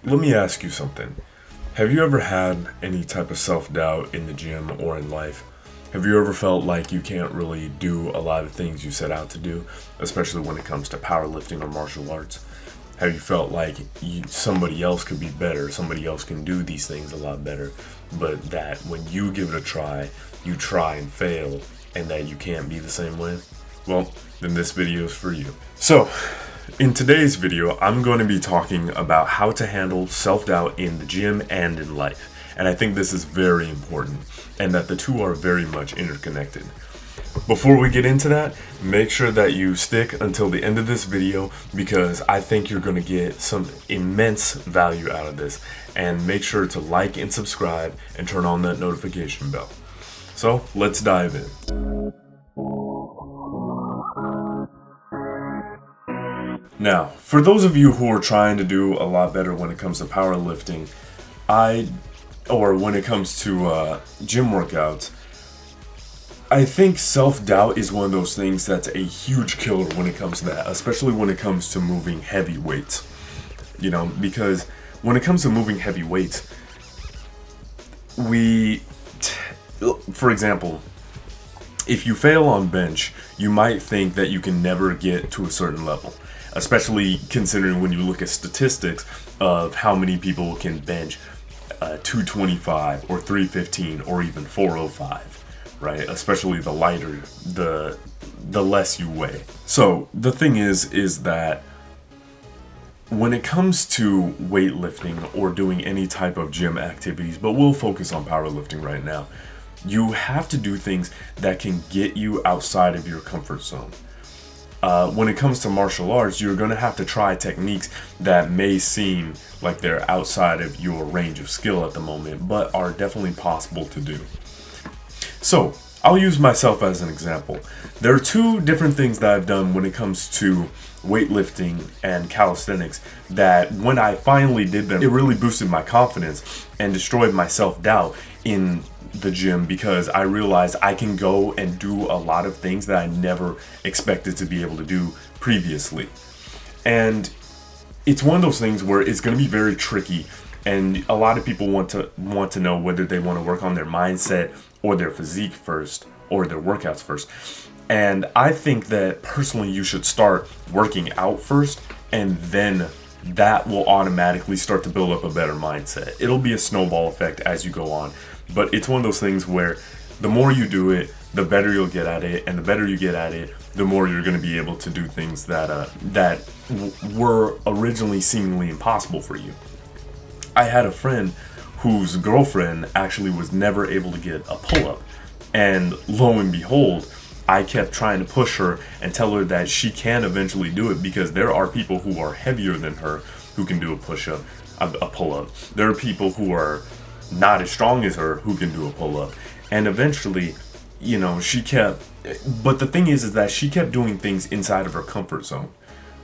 Let me ask you something. Have you ever had any type of self-doubt in the gym or in life? Have you ever felt like you can't really do a lot of things you set out to do, especially when it comes to powerlifting or martial arts? Have you felt like somebody else could be better, somebody else can do these things a lot better, but that when you give it a try, you try and fail, and that you can't be the same way? Well, then this video is for you. So, in today's video, I'm going to be talking about how to handle self-doubt in the gym and in life. And I think this is very important, and that the two are very much interconnected. Before we get into that, make sure that you stick until the end of this video, because I think you're going to get some immense value out of this. And make sure to like and subscribe and turn on that notification bell. So let's dive in. Now, for those of you who are trying to do a lot better when it comes to powerlifting, or when it comes to gym workouts, I think self-doubt is one of those things that's a huge killer when it comes to that, especially when it comes to moving heavy weights. You know, because when it comes to moving heavy weights, for example, if you fail on bench, you might think that you can never get to a certain level, especially considering when you look at statistics of how many people can bench 225 or 315 or even 405, right? Especially the lighter, the less you weigh. So the thing is that when it comes to weightlifting or doing any type of gym activities, but we'll focus on powerlifting right now, you have to do things that can get you outside of your comfort zone. When it comes to martial arts, you're going to have to try techniques that may seem like they're outside of your range of skill at the moment, but are definitely possible to do. So, I'll use myself as an example. There are two different things that I've done when it comes to weightlifting and calisthenics that when I finally did them, it really boosted my confidence and destroyed my self-doubt in the gym, because I realized I can go and do a lot of things that I never expected to be able to do previously. And it's one of those things where it's going to be very tricky, and a lot of people want to know whether they want to work on their mindset or their physique first, or their workouts first. And I think that personally you should start working out first, and then that will automatically start to build up a better mindset. It'll be a snowball effect as you go on. But it's one of those things where the more you do it, the better you'll get at it, and the better you get at it, the more you're going to be able to do things that were originally seemingly impossible for you. I had a friend whose girlfriend actually was never able to get a pull-up, and lo and behold, I kept trying to push her and tell her that she can eventually do it, because there are people who are heavier than her who can do a push-up, a pull-up. There are people who are not as strong as her who can do a pull-up. And eventually, you know, but the thing is that she kept doing things inside of her comfort zone,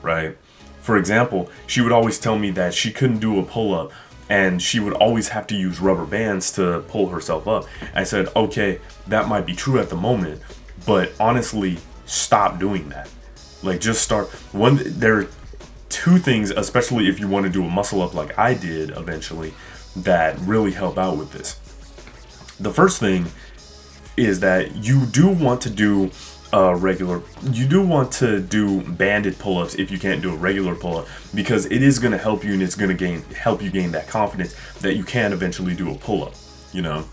right? For example, she would always tell me that she couldn't do a pull-up, and she would always have to use rubber bands to pull herself up. I said, okay, that might be true at the moment, but honestly, stop doing that. Like, just start. There are two things, especially if you want to do a muscle up like I did eventually, that really help out with this. The first thing is that you do want to do banded pull-ups if you can't do a regular pull-up, because it is going to help you, and it's going to help you gain that confidence that you can eventually do a pull-up. You know,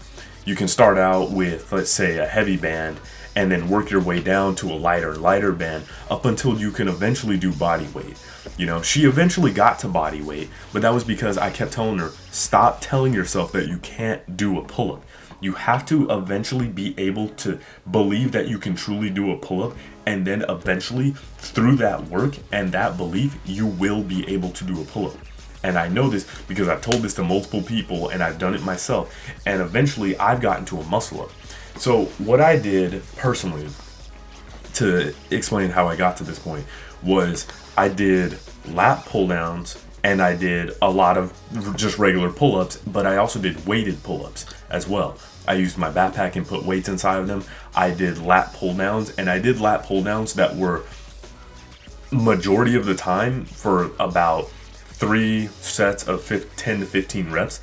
you can start out with, let's say, a heavy band, and then work your way down to a lighter band up until you can eventually do body weight. You know, she eventually got to body weight, but that was because I kept telling her, stop telling yourself that you can't do a pull-up. You have to eventually be able to believe that you can truly do a pull-up, and then eventually, through that work and that belief, you will be able to do a pull-up. And I know this because I've told this to multiple people, and I've done it myself, and eventually I've gotten to a muscle up. So what I did personally, to explain how I got to this point, was I did lat pull downs, and I did a lot of just regular pull-ups, but I also did weighted pull-ups as well. I used my backpack and put weights inside of them. I did lat pull downs, and I did lat pull downs that were majority of the time for about 3 sets of 10 to 15 reps.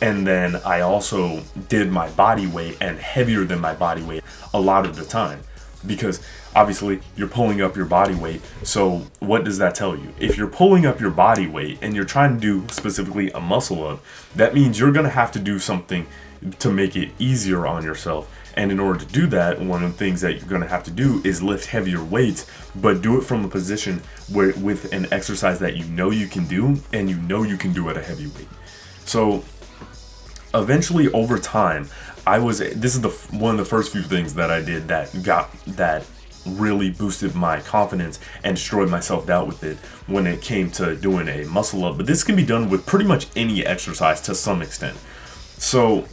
And then I also did my body weight and heavier than my body weight a lot of the time, because obviously you're pulling up your body weight. So what does that tell you? If you're pulling up your body weight and you're trying to do specifically a muscle up, that means you're going to have to do something to make it easier on yourself. And in order to do that, one of the things that you're going to have to do is lift heavier weights, but do it from a position where with an exercise that you know you can do, and you know you can do at a heavy weight. So eventually, over time, this is one of the first few things that I did that really boosted my confidence and destroyed my self-doubt with it when it came to doing a muscle up. But this can be done with pretty much any exercise to some extent. So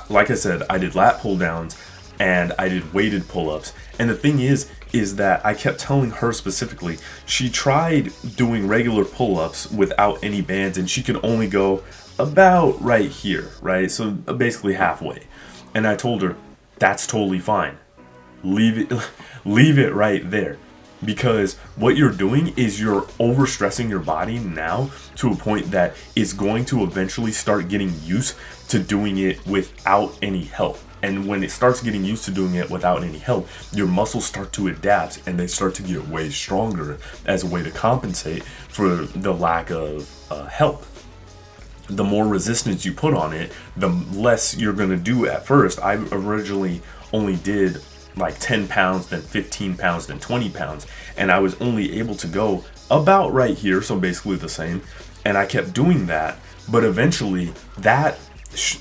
like I said, I did lat pull downs and I did weighted pull-ups. And the thing is that I kept telling her specifically, she tried doing regular pull-ups without any bands, and she could only go about right here, right? So basically halfway. And I told her, that's totally fine. Leave it right there. Because what you're doing is you're overstressing your body now to a point that it's going to eventually start getting used to doing it without any help. And when it starts getting used to doing it without any help, your muscles start to adapt and they start to get way stronger as a way to compensate for the lack of help. The more resistance you put on it, the less you're going to do at first. I originally only did like 10 pounds, then 15 pounds, then 20 pounds. And I was only able to go about right here, so basically the same. And I kept doing that. But eventually, that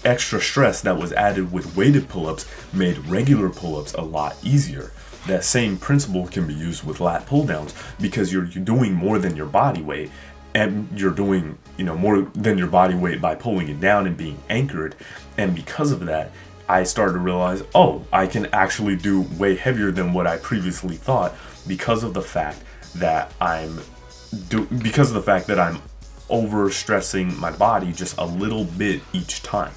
extra stress that was added with weighted pull-ups made regular pull-ups a lot easier. That same principle can be used with lat pull-downs, because you're doing more than your body weight. And you're doing, more than your body weight by pulling it down and being anchored. And because of that, I started to realize, I can actually do way heavier than what I previously thought, because of the fact that I'm overstressing my body just a little bit each time.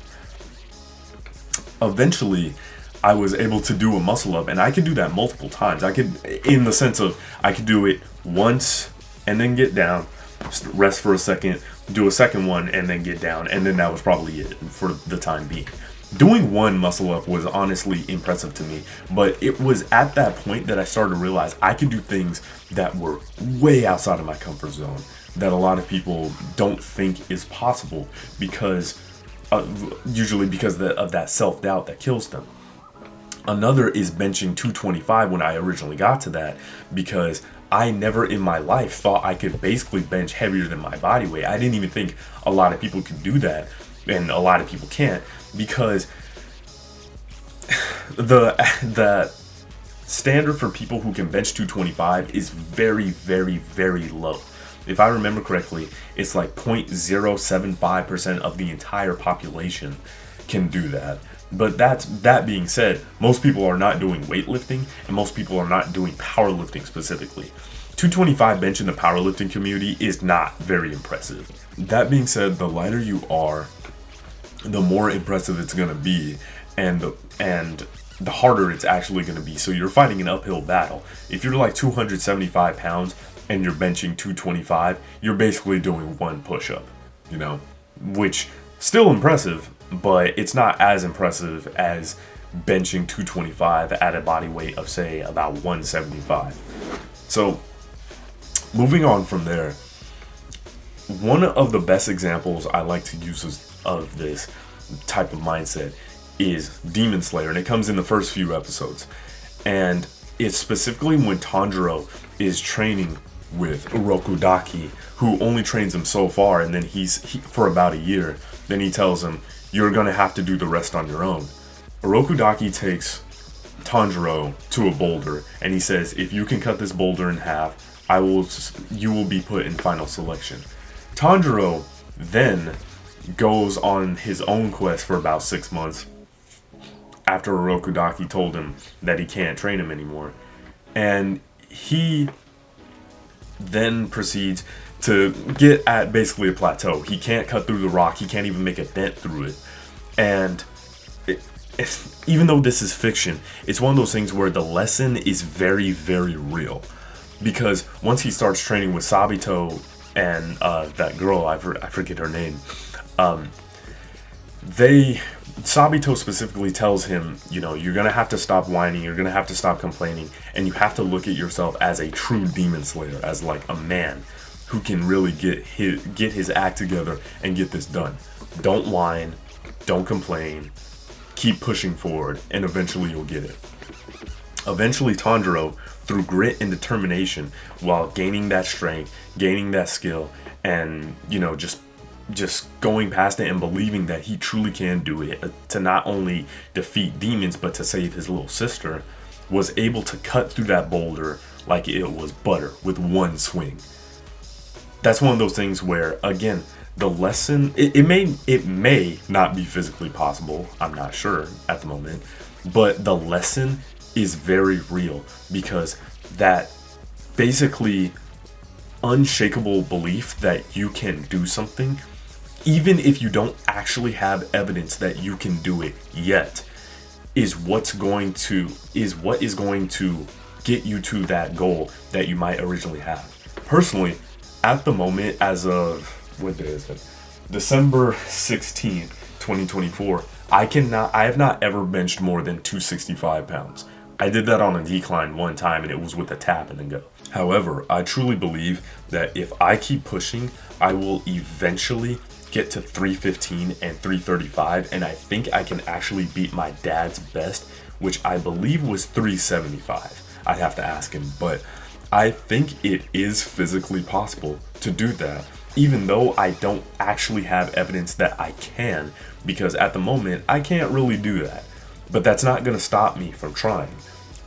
Eventually, I was able to do a muscle up, and I could do that multiple times. I could do it once and then get down, rest for a second, do a second one, and then get down, and then that was probably it for the time being. Doing one muscle up was honestly impressive to me, but it was at that point that I started to realize I could do things that were way outside of my comfort zone, that a lot of people don't think is possible, because usually because of that self-doubt that kills them. Another is benching 225 when I originally got to that, because I never in my life thought I could basically bench heavier than my body weight. I didn't even think a lot of people could do that, and a lot of people can't, because the standard for people who can bench 225 is very, very, very low. If I remember correctly, it's like 0.075% of the entire population can do that. But that being said, most people are not doing weightlifting, and most people are not doing powerlifting specifically. 225 bench in the powerlifting community is not very impressive. That being said, the lighter you are, the more impressive it's going to be, and the harder it's actually going to be. So you're fighting an uphill battle. If you're like 275 pounds and you're benching 225, you're basically doing one push-up, which still impressive, but it's not as impressive as benching 225 at a body weight of, say, about 175. So moving on from there, one of the best examples I like to use of this type of mindset is Demon Slayer, and it comes in the first few episodes. And it's specifically when Tanjiro is training with Urokudaki, who only trains him so far, and then he for about a year. Then he tells him, you're going to have to do the rest on your own. Urokudaki takes Tanjiro to a boulder, and he says, if you can cut this boulder in half, you will be put in final selection. Tanjiro then goes on his own quest for about 6 months after Urokudaki told him that he can't train him anymore. And he then proceeds to get at basically a plateau. He can't cut through the rock. He can't even make a dent through it. And even though this is fiction, it's one of those things where the lesson is very, very real. Because once he starts training with Sabito and that girl, I forget her name. Sabito specifically tells him, you know, you're gonna have to stop whining, you're gonna have to stop complaining, and you have to look at yourself as a true demon slayer, as like a man who can really get his act together and get this done. Don't whine, don't complain, keep pushing forward, and eventually you'll get it. Eventually Tanjiro, through grit and determination, while gaining that strength, gaining that skill, and, you know, just going past it and believing that he truly can do it, to not only defeat demons but to save his little sister, was able to cut through that boulder like it was butter with one swing. That's one of those things where, again, the lesson, it may not be physically possible, I'm not sure at the moment, but the lesson is very real, because that basically unshakable belief that you can do something, even if you don't actually have evidence that you can do it yet, is what is going to get you to that goal that you might originally have. Personally, at the moment, as of, what day is it? December 16th, 2024, I have not ever benched more than 265 pounds. I did that on a decline one time, and it was with a tap and then go. However, I truly believe that if I keep pushing, I will eventually get to 315 and 335, and I think I can actually beat my dad's best, which I believe was 375. I'd have to ask him, but I think it is physically possible to do that, even though I don't actually have evidence that I can, because at the moment I can't really do that. But that's not going to stop me from trying.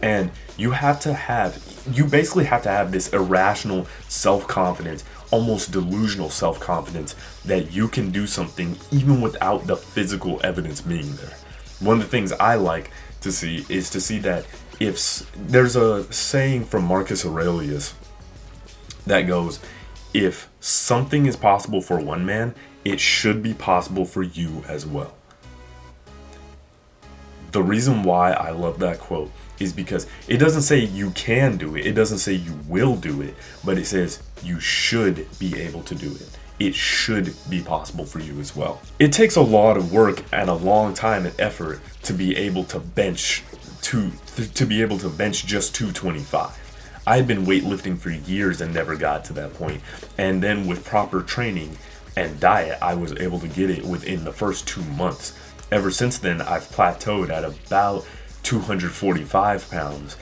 And you basically have to have this irrational self-confidence, almost delusional self-confidence, that you can do something even without the physical evidence being there. One of the things I like to see is to see that if there's a saying from Marcus Aurelius that goes, if something is possible for one man, it should be possible for you as well. The reason why I love that quote is because it doesn't say you can do it, it doesn't say you will do it, but it says you should be able to do it. It should be possible for you as well. It takes a lot of work and a long time and effort to be able to bench just 225. I had been weightlifting for years and never got to that point, and then with proper training and diet, I was able to get it within the first 2 months. Ever since then, I've plateaued at about 245 pounds,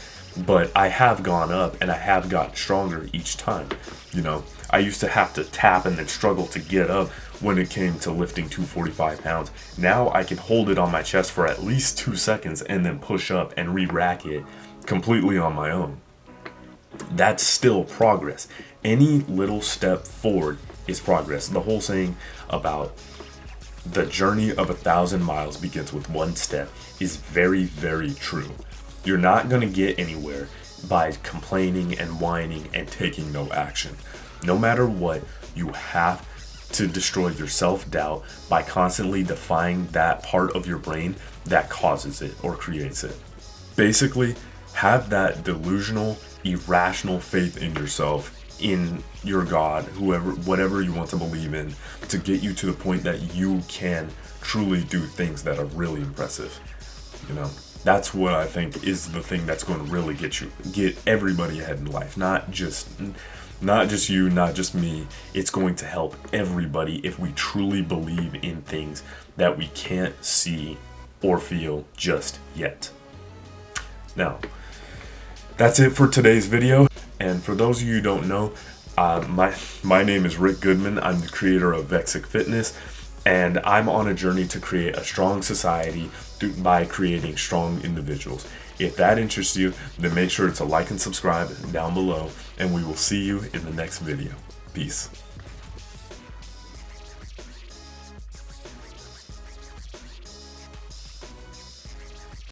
but I have gone up and I have gotten stronger each time. You know, I used to have to tap and then struggle to get up when it came to lifting 245 pounds. Now I can hold it on my chest for at least 2 seconds and then push up and re-rack it completely on my own. That's still progress. Any little step forward is progress. The whole saying about the journey of 1,000 miles begins with one step is very, very true. You're not going to get anywhere by complaining and whining and taking no action. No matter what, you have to destroy your self-doubt by constantly defying that part of your brain that causes it or creates it. Basically, have that delusional, irrational faith in yourself, in your God, whatever you want to believe in, to get you to the point that you can truly do things that are really impressive. You know, that's what I think is the thing that's going to really get everybody ahead in life. Not just you, not just me. It's going to help everybody if we truly believe in things that we can't see or feel just yet. Now, that's it for today's video. And for those of you who don't know, my name is Rick Goodman. I'm the creator of Vexick Fitness, and I'm on a journey to create a strong society by creating strong individuals. If that interests you, then make sure to like and subscribe down below, and we will see you in the next video. Peace.